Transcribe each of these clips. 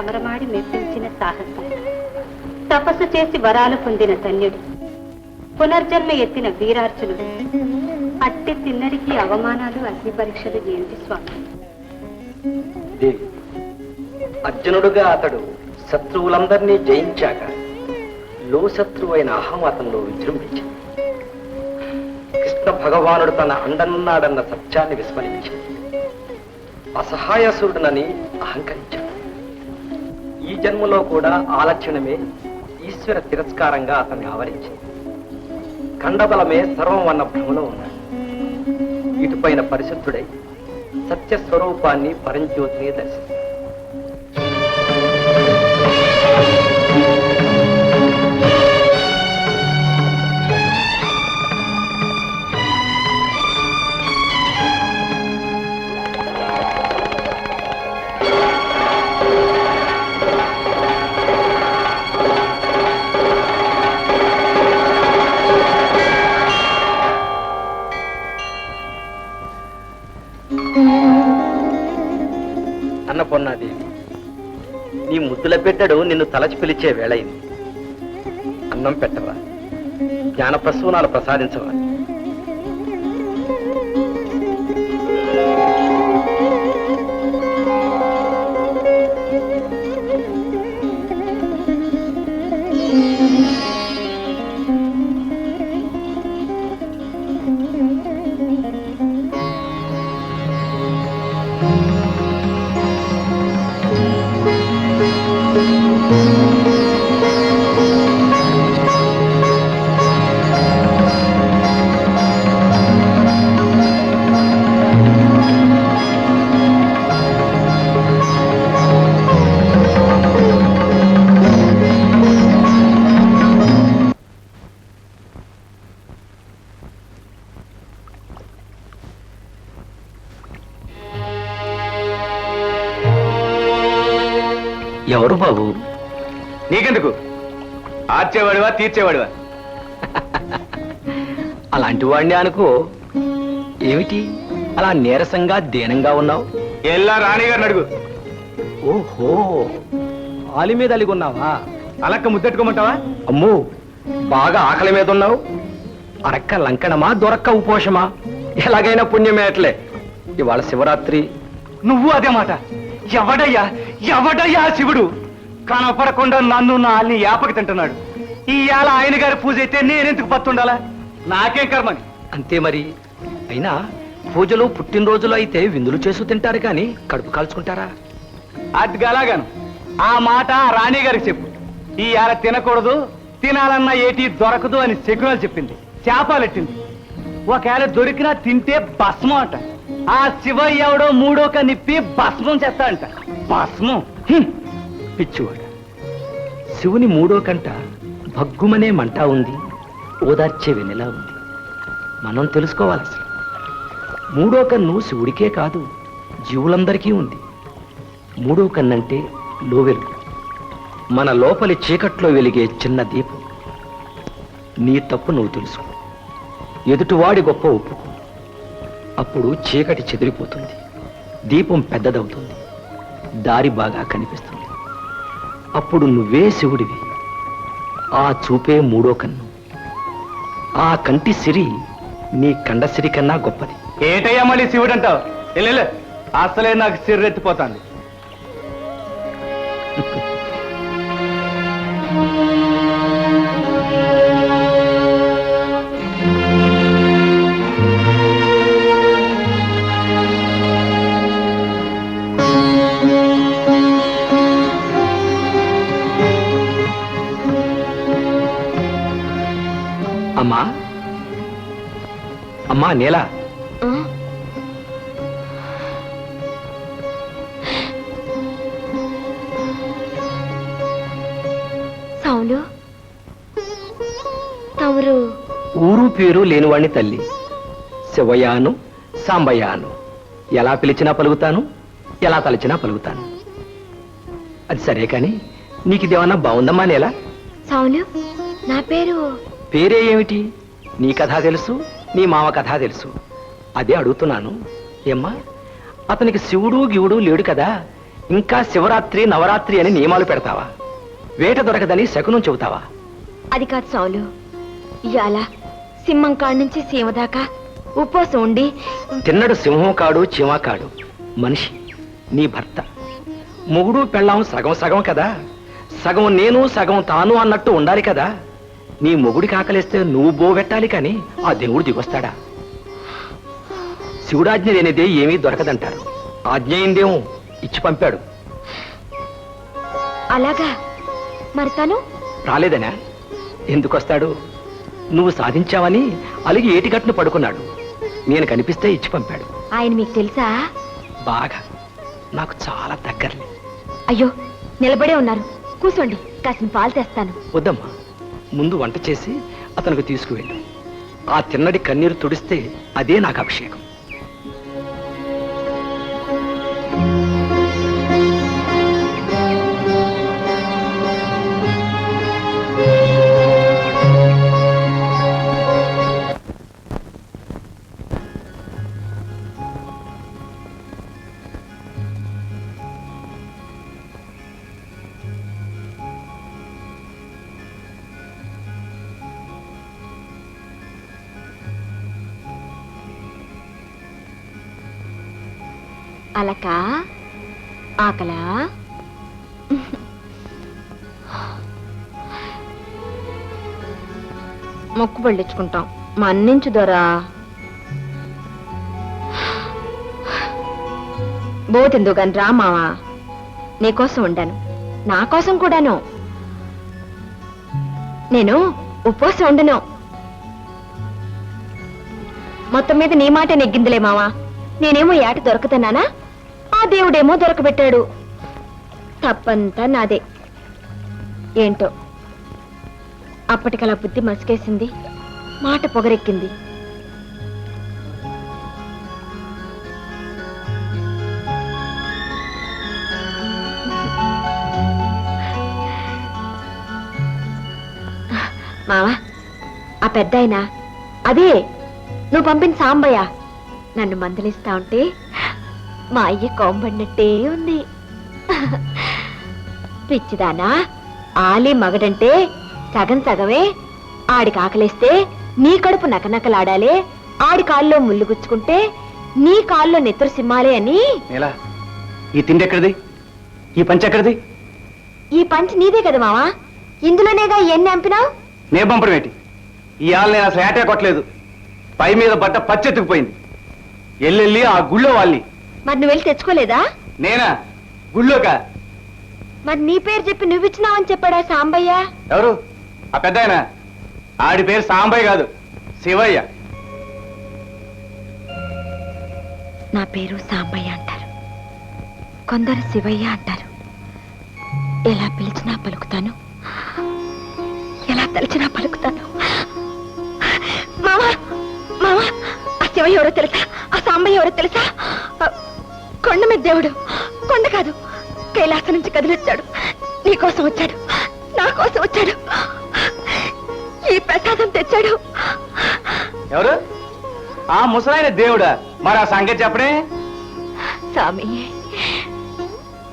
సమరమాడి మెప్పించిన సాహసం, తపస్సు చేసి వరాలు పొందిన ధన్యుడు, పునర్జన్మ ఎత్తిన వీరార్జునుడు. అట్టి తిన్నడికి అవమానాలు, అగ్ని పరీక్షలు ఏమిటి స్వామి? దేవి, అర్జునుడుగా అతడు శత్రువులందరినీ జయించాక లోశత్రువైన అహం అతనిలో విజృంభించింది. కృష్ణ భగవానుడు తన అండన్నాడన్న సత్యాన్ని విస్మరించాడు. అసహాయసురుడునని అహంకరించాడు. ఈ జన్మలో కూడా ఆలక్షణమే ఈశ్వర తిరస్కారంగా అతన్ని ఆవరించింది. ఖండబలమే సర్వం అన్న భ్రమలో ఉన్నాడు. ఇటుపైన పరిశుద్ధుడై సత్యస్వరూపాన్ని పరంజ్యోతిని దర్శిస్తాడు. అన్నపూర్ణాదేవి, నీ ముద్దుల బిడ్డడు నిన్ను తలచి పిలిచే వేళయింది. అన్నం పెట్టవా? జ్ఞాన ప్రసూనాలు ప్రసాదించవా? ఎవరు బాబు? నీకెందుకు? ఆర్చేవాడివా తీర్చేవాడివా? అలాంటి వాడిని అనుకో. ఏమిటి అలా నీరసంగా దీనంగా ఉన్నావు? ఎల్లా రాణిగారిని అడుగు. ఓహో, ఆలి మీద అలిగున్నావా? అలక్క ముద్దెట్టుకోమంటావా? అమ్మో, బాగా ఆకలి మీద ఉన్నావు. అరక్క లంకణమా, దొరక్క ఉపోషమా? ఎలాగైనా పుణ్యమేట్లే. ఇవాళ శివరాత్రి. నువ్వు అదే మాట. ఎవడయ్యా శివుడు? కనపడకుండా నన్ను నా అల్ని యాపకి తింటున్నాడు. ఈ ఏళ ఆయన గారి పూజ అయితే నేనెందుకు పత్తుండాలా? నాకేం కర్మని. అంతే మరి. అయినా పూజలు పుట్టినరోజులు అయితే విందులు చేసు తింటారు కానీ కడుపు కాల్చుకుంటారా? అది గలాగాను. ఆ మాట రాణి గారికి చెప్పు. ఈ ఏళ తినకూడదు, తినాలన్నా ఏటి దొరకదు అని శకునాలు చెప్పింది. చేపాలెట్టింది. ఒకవేళ దొరికినా తింటే భస్మం అంట. ఆ శివ ఎవడో మూడో కనిప్పి భస్మం చేస్తా అంట. భస్మం పిచ్చివాడ. శివుని మూడో కంట భగ్గుమనే మంట ఉంది, ఓదార్చే వెన్నెలా ఉంది. మనం తెలుసుకోవాలి అసలు. మూడో కన్ను శివుడికే కాదు, జీవులందరికీ ఉంది. మూడో కన్నంటే లోవెలుగు, మన లోపలి చీకట్లో వెలిగే చిన్న దీపం. నీ తప్పు నువ్వు తెలుసుకో, ఎదుటివాడి గొప్ప ఒప్పుకో. అప్పుడు చీకటి చెదిరిపోతుంది, దీపం పెద్దదవుతుంది, దారి బాగా కనిపిస్తుంది. అప్పుడు నువ్వే శివుడివి. ఆ చూపే మూడో కన్ను. ఆ కంటి సిరి నీ కండ సిరి కన్నా గొప్పది. ఏటయ్యా మళ్ళీ శివుడు అంటావు? అసలే నాకు సిర్రెత్తిపోతాంది. అమ్మా, అమ్మా నీలా, సౌలు, తమరు ఊరు పేరు లేనివాణ్ణి తల్లి. శివయాను సాంబయాను, ఎలా పిలిచినా పలుకుతాను, ఎలా తలచినా పలుకుతాను. అది సరే కాని నీకిదేమన్నా బాగుందమ్మా నేలా? సౌలు, నా పేరు. పేరే ఏమిటి? నీ కథ తెలుసు, నీ మామ కథ తెలుసు. అదే అడుగుతున్నాను. ఏమ్మా, అతనికి శివుడు గివుడు లేడు కదా, ఇంకా శివరాత్రి నవరాత్రి అని నియమాలు పెడతావా? వేట దొరకదని శకునం చెబుతావా? అది కాదు సాములు, ఇవాళ సింహం కాడి నుంచి సీమ దాకా ఉపవాసం ఉండి తిన్నడు సింహం కాడు చీమా కాడు, మనిషి నీ భర్త. మొగుడు పెళ్ళాం సగం సగం కదా, సగం నేను సగం తాను అన్నట్టు ఉండాలి కదా. నీ మొగుడికి ఆకలిస్తే నువ్వు బోబెట్టాలి కానీ ఆ దేవుడు దిగొస్తాడా? శివుడాజ్ఞ లేనిదే ఏమీ దొరకదంటారు. ఆజ్ఞ అయిందేమో ఇచ్చి పంపాడు. అలాగా? మరి తను రాలేదనా? ఎందుకొస్తాడు? నువ్వు సాధించావని అలిగి ఏటిగట్టును పడుకున్నాడు. నేను కనిపిస్తే ఇచ్చి పంపాడు. ఆయన మీకు తెలుసా? బాగా, నాకు చాలా దగ్గరలే. అయ్యో, నిలబడే ఉన్నారు, కూర్చోండి, కాసిన పాలు తెస్తాను. వద్దమ్మా, ముందు వంట చేసి అతనికి తీసుకువెళ్ళు. ఆ తిన్నడి కన్నీరు తుడిస్తే అదే నాకు అభిషేకం. అలకా ఆకలా? మొక్కు పళ్ళించుకుంటాం, మన్నించు దొరా. బోతిందు గాని రా మావా, నీకోసం ఉండాను, నా కోసం కూడాను. నేను ఉపవాసం ఉండను. మొత్తం మీద నీ మాట నెగ్గిందిలే మావా. నేనేమో ఏట దొరకతన్నానా, ఆ దేవుడేమో దొరకబెట్టాడు. తప్పంతా నాదే. ఏంటో అప్పటికలా బుద్ధి మసికేసింది, మాట పొగరెక్కింది. మావా, ఆ పెద్దాయన అదే నువ్వు పంపిన సాంబయ్య నన్ను మందలిస్తా ఉంటే మా అయ్య కోంబడినట్టే ఉంది. పిచ్చిదానా, ఆలి మగడంటే సగం సగమే. ఆడికి ఆకలిస్తే నీ కడుపు నకనకలాడాలి, ఆడి కాల్లో ముళ్ళు గుచ్చుకుంటే నీ కాల్లో నెత్తురు సిమ్మాలే అని. ఎలా ఈ తిండి ఎక్కడిది? ఈ పంచి ఎక్కడిది? ఈ పంచి నీదే కదా మావా, ఇందులోనేగా ఎన్ని అంపినావు. నే పంపడం ఏంటి? ఈ ఆళ్ళు నేను అసలు ఏటే కొట్టలేదు. పై మీద బట్ట పచ్చెత్తుకుపోయింది. ఎల్లెళ్ళి ఆ గుళ్ళో వాళ్ళి. మరి నువ్వు వెళ్ళి తెచ్చుకోలేదా? నేనా? గుళ్ళోకా? మరి నీ పేరు చెప్పి నువ్విచ్చినావని చెప్పాడా సాంబయ్య? ఎవరు? ఆ పెద్ద ఆయన. ఆడి పేరు సాంబయ్య కాదు, శివయ్య. నా పేరు సాంబయ్య అంటారు, కొందరు శివయ్య అంటారు. ఎలా పిలిచినా పలుకుతాను, ఎలా తలిచినా పలుకుతాను. మావా, మావా, ఆ శివయ్య ఎవరో తెలుసా? ఆ సాంబయ్య ఎవరో తెలుసా? కొండ మీద దేవుడు, కొండ కాదు కైలాసం నుంచి కదిలొచ్చాడు. నీకోసం వచ్చాడు, నా కోసం వచ్చాడు, ఈ ప్రసాదం తెచ్చాడు. ఎవరు? ఆ ముసలాయన దేవుడా? మరి ఆ సంగతి చెప్పడే. స్వామి,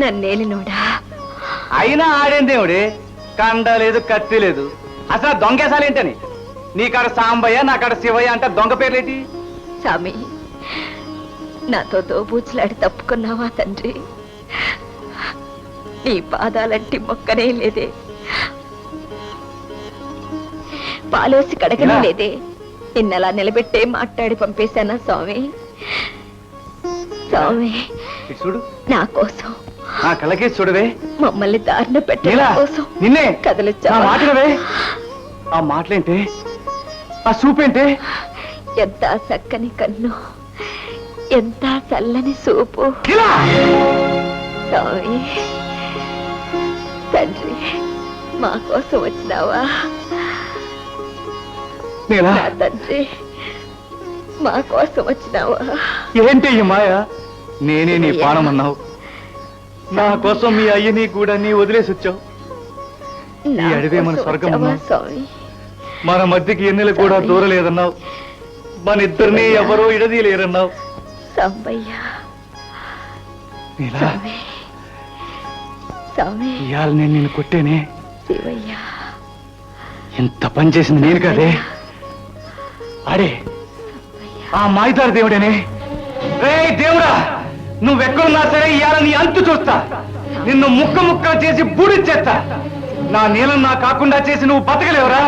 నన్నేలినోడా. అయినా ఆడేం దేవుడే? కండ లేదు, కత్తి లేదు. అసలు దొంగేసాలేంటని? నీకాడ సాంబయ్య, నాకాడ శివయ్య అంటే దొంగ పేర్లేటి? స్వామి, నాతో దోబూచులాడి తప్పుకున్నావా తండ్రి? నీ పాదాలంటి మొక్కనే లేదే, పాలోసి కడగనే లేదే. నిన్నలా నిలబెట్టే మాట్లాడి పంపేశానా స్వామి? స్వామి, ఇటు చూడు, నా కోసం, నా కళ్ళకేసి చూడవే. మమ్మల్ని దారిన పెట్టడం నీలా, కోసం నిన్నే నా కదలొచ్చావా? మాటలవే. ఆ మాటలేంటే, ఆ చూపేంటే? ఎంత చక్కని కన్ను, ఎంత చల్లని సూపు. ఇలా స్వామి, తండ్రి, మా కోసం వచ్చినావా? నీలా, నా తండ్రి, మా కోసం వచ్చినావా? ఏంటి ఈ మాయ? నేనే నీ ప్రాణమన్నావు. నా కోసం మీ అయ్యని కూడా నీ వదిలేసి వచ్చావు. నా ఈ అడవే మన కోసం స్వర్గం వచ్చావా అన్నావు. స్వామి? మన మధ్యకి ఎన్నెలు కూడా దూరలేదన్నావు. మన ఇద్దరిని ఎవరో ఇడదీయలేరన్నావు. సాంబయ్య, నీలా, స్వామి, స్వామి ఇవాళ నేను నిన్ను కొట్టేనే శివయ్య ఇంత పని చేసింది నేను కదే అడే ఆ మాయిదారు దేవుడేనే రే దేవుడా నువ్వెక్కడున్నా సరే ఇవాళ నీ అంతు చూస్తా నిన్ను ముక్క ముక్క చేసి బూడిచ్చేస్తా నా నీళ్ళని నా కాకుండా చేసి నువ్వు బతకలేవురా